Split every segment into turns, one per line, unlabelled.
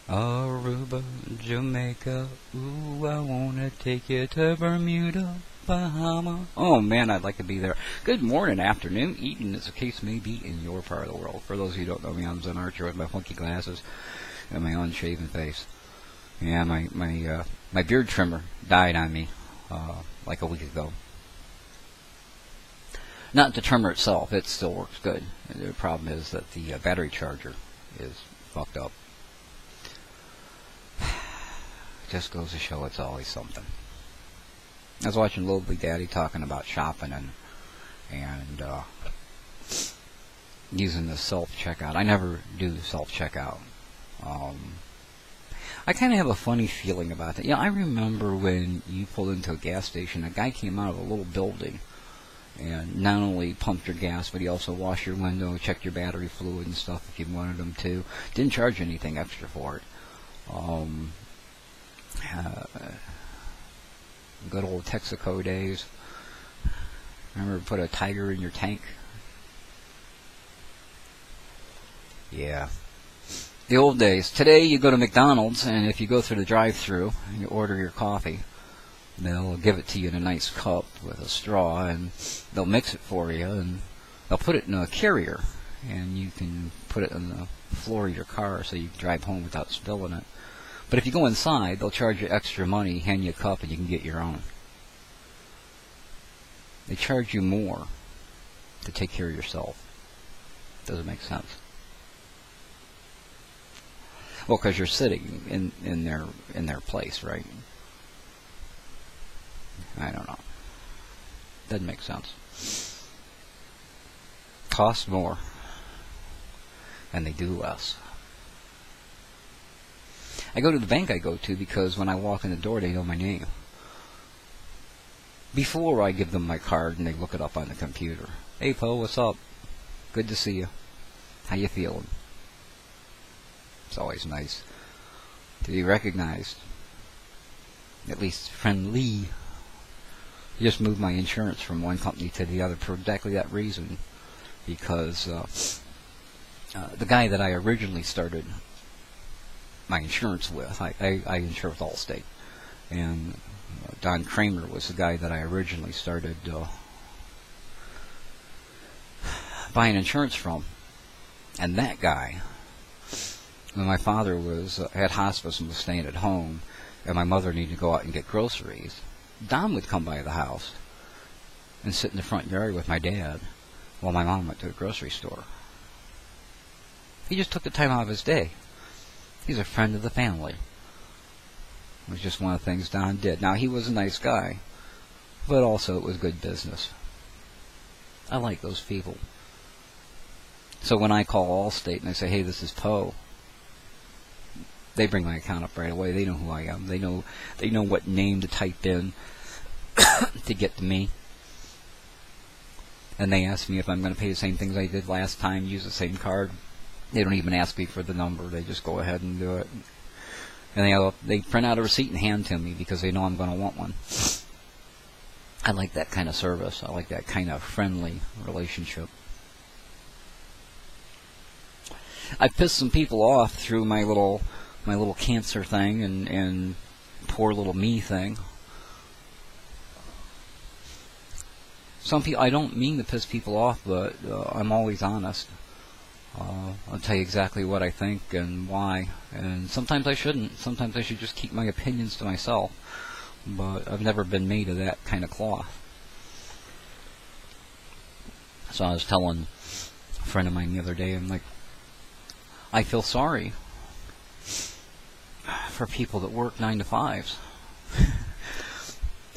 Aruba, Jamaica, ooh, I wanna take you to Bermuda, Bahama. Oh man, I'd like to be there. Good morning, afternoon, evening, as the case may be in your part of the world. For those of you who don't know me, I'm Zen Archer with my funky glasses and my unshaven face. Yeah, my beard trimmer died on me like a week ago. Not the trimmer itself, it still works good. The problem is that the battery charger is fucked up. Just goes to show it's always something. I was watching Lovely Daddy talking about shopping and using the self-checkout. I never do self-checkout. I kind of have a funny feeling about that. I remember when you pulled into a gas station, a guy came out of a little building and not only pumped your gas, but he also washed your window, checked your battery fluid and stuff if you wanted him to. Didn't charge anything extra for it. Good old Texaco days. Remember put a tiger in your tank? Yeah. The old days. Today you go to McDonald's, and if you go through the drive-thru and you order your coffee, they'll give it to you in a nice cup with a straw, and they'll mix it for you, and they'll put it in a carrier, and you can put it on the floor of your car so you can drive home without spilling it. But if you go inside, they'll charge you extra money, hand you a cup, and you can get your own. They charge you more to take care of yourself. Does it make sense? Well, because you're sitting in their place, right? I don't know. Doesn't make sense. Cost more, and they do less. I go to the bank I go to because when I walk in the door, they know my name. Before I give them my card and they look it up on the computer. Hey, Poe, what's up? Good to see you. How you feeling? It's always nice to be recognized. At least friendly. I just moved my insurance from one company to the other for exactly that reason. Because the guy that I originally started my insurance with, I insure with Allstate. And Don Kramer was the guy that I originally started buying insurance from. And that guy, when my father had hospice and was staying at home, and my mother needed to go out and get groceries, Don would come by the house and sit in the front yard with my dad while my mom went to the grocery store. He just took the time out of his day. He's a friend of the family. It was just one of the things Don did. Now, he was a nice guy, but also it was good business. I like those people. So when I call Allstate and I say, hey, this is Poe, they bring my account up right away. They know who I am. They know what name to type in to get to me. And they ask me if I'm going to pay the same things I did last time, use the same card. They don't even ask me for the number. They just go ahead and do it. And they print out a receipt and hand to me because they know I'm going to want one. I like that kind of service. I like that kind of friendly relationship. I pissed some people off through my little cancer thing and poor little me thing. Some people, I don't mean to piss people off, but I'm always honest. I'll tell you exactly what I think and why. And sometimes I shouldn't. Sometimes I should just keep my opinions to myself. But I've never been made of that kind of cloth. So I was telling a friend of mine the other day, I'm like, I feel sorry for people that work 9 to 5s.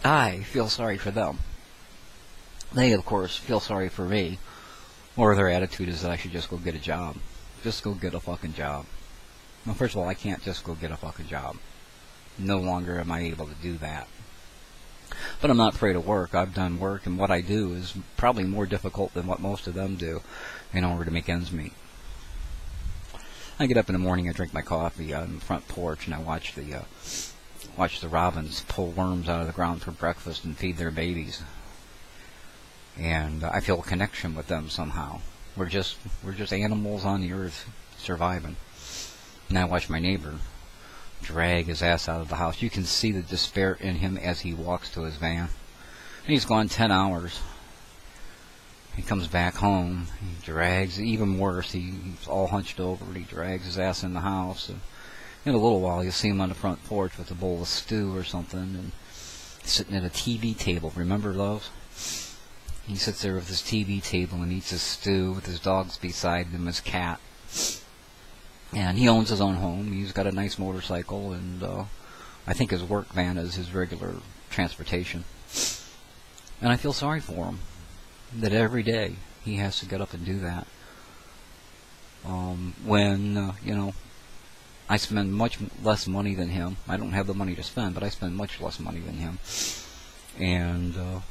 I feel sorry for them. They, of course, feel sorry for me. Or their attitude is that I should just go get a job. Just go get a fucking job. Well, first of all, I can't just go get a fucking job. No longer am I able to do that. But I'm not afraid of work. I've done work, and what I do is probably more difficult than what most of them do in order to make ends meet. I get up in the morning, I drink my coffee on the front porch, and I watch the robins pull worms out of the ground for breakfast and feed their babies. And I feel a connection with them somehow. We're just animals on the earth surviving. And I watch my neighbor drag his ass out of the house. You can see the despair in him as he walks to his van. And he's gone 10 hours. He comes back home. He drags, even worse, he's all hunched over. He drags his ass in the house. And in a little while, you'll see him on the front porch with a bowl of stew or something, and sitting at a TV table. Remember those? He sits there with his TV table and eats his stew with his dogs beside him, his cat. And he owns his own home. He's got a nice motorcycle, and I think his work van is his regular transportation. And I feel sorry for him, that every day he has to get up and do that. When, I spend much less money than him. I don't have the money to spend, but I spend much less money than him. And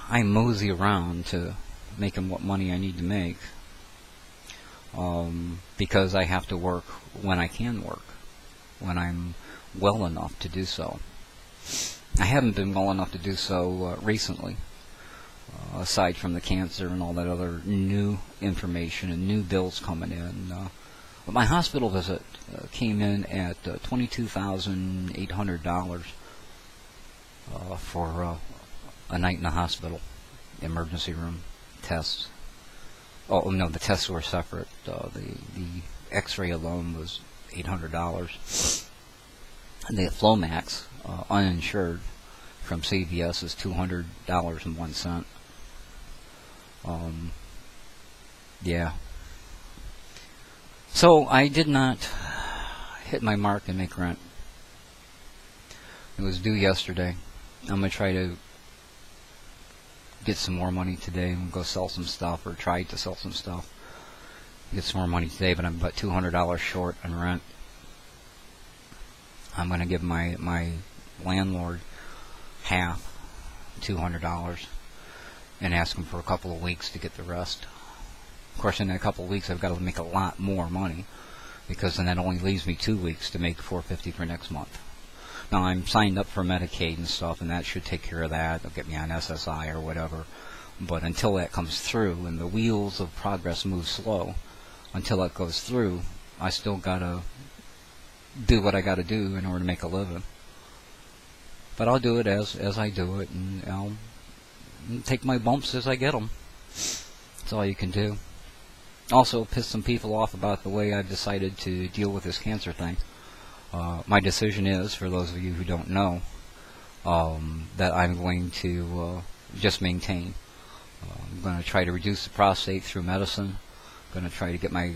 I mosey around to make him what money I need to make, because I have to work when I can work, when I'm well enough to do so. I haven't been well enough to do so recently, aside from the cancer and all that other new information and new bills coming in. But my hospital visit came in at $22,800 for a night in the hospital, emergency room, tests. Oh no, the tests were separate. The X-ray alone was $800. And the Flomax, uninsured, from CVS is $200.01. Yeah. So I did not hit my mark and make rent. It was due yesterday. I'm going to try to get some more money today and go sell some stuff, or try to sell some stuff. Get some more money today, but I'm about $200 short on rent. I'm going to give my landlord half, $200, and ask him for a couple of weeks to get the rest. Of course, in a couple of weeks, I've got to make a lot more money, because then that only leaves me 2 weeks to make $450 for next month. Now, I'm signed up for Medicaid and stuff, and that should take care of that. They'll get me on SSI or whatever. But until that comes through, and the wheels of progress move slow, until that goes through, I still got to do what I got to do in order to make a living. But I'll do it as I do it, and I'll take my bumps as I get them. That's all you can do. Also, piss some people off about the way I've decided to deal with this cancer thing. My decision is, for those of you who don't know, that I'm going to just maintain. I'm going to try to reduce the prostate through medicine. I'm going to try to get my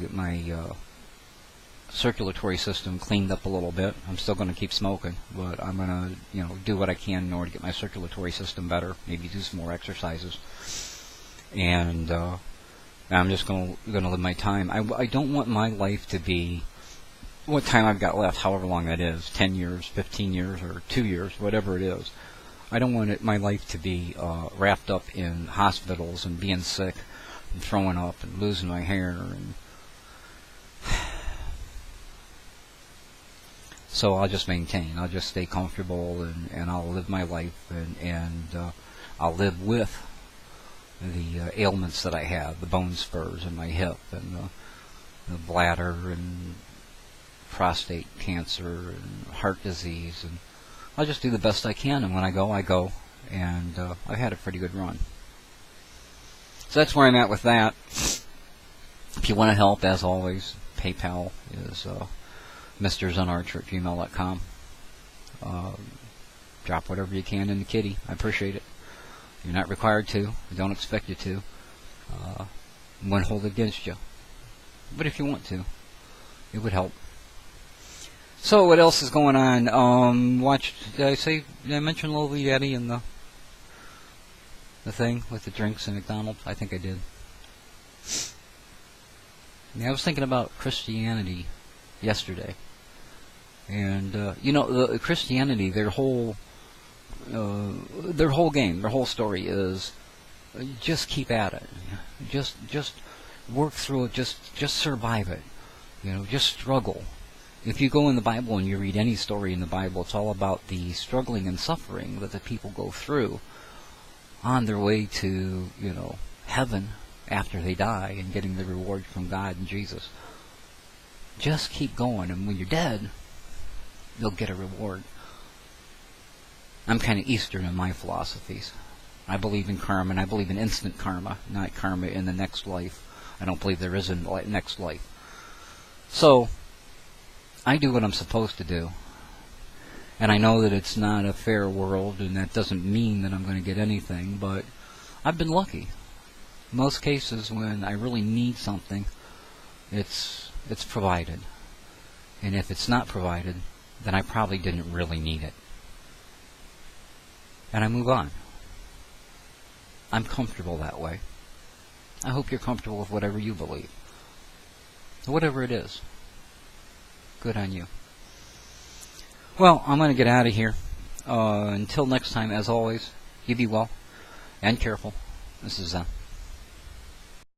circulatory system cleaned up a little bit. I'm still going to keep smoking, but I'm going to, do what I can in order to get my circulatory system better. Maybe do some more exercises, and I'm just going to live my time. I don't want my life to be what time I've got left, however long that is, 10 years, 15 years, or 2 years, whatever it is. I don't want my life to be wrapped up in hospitals and being sick and throwing up and losing my hair. And so I'll just maintain. I'll just stay comfortable, and I'll live my life, and I'll live with the ailments that I have, the bone spurs in my hip, and the bladder, and prostate cancer, and heart disease, and I'll just do the best I can, and when I go, I go, and I've had a pretty good run. So that's where I'm at with that. If you want to help, as always, PayPal is mrzenarcher@gmail.com. Drop whatever you can in the kitty. I appreciate it. You're not required to. I don't expect you to. Won't hold it against you. But if you want to, it would help. So what else is going on? Did I mention Lil Yeti and the thing with the drinks in McDonald's? I think I did. Yeah, I was thinking about Christianity yesterday. And, the Christianity, their whole game, their whole story is just keep at it. Just work through it. Just survive it. Just struggle. If you go in the Bible and you read any story in the Bible, it's all about the struggling and suffering that the people go through on their way to, heaven after they die, and getting the reward from God and Jesus. Just keep going, and when you're dead, you'll get a reward. I'm kind of Eastern in my philosophies. I believe in karma, and I believe in instant karma, not karma in the next life. I don't believe there is a next life. So, I do what I'm supposed to do. And I know that it's not a fair world, and that doesn't mean that I'm going to get anything, but I've been lucky. In most cases, when I really need something, it's provided. And if it's not provided, then I probably didn't really need it. And I move on. I'm comfortable that way. I hope you're comfortable with whatever you believe. Whatever it is. Good on you. Well, I'm going to get out of here. Until next time, as always, you be well and careful. This is Zen.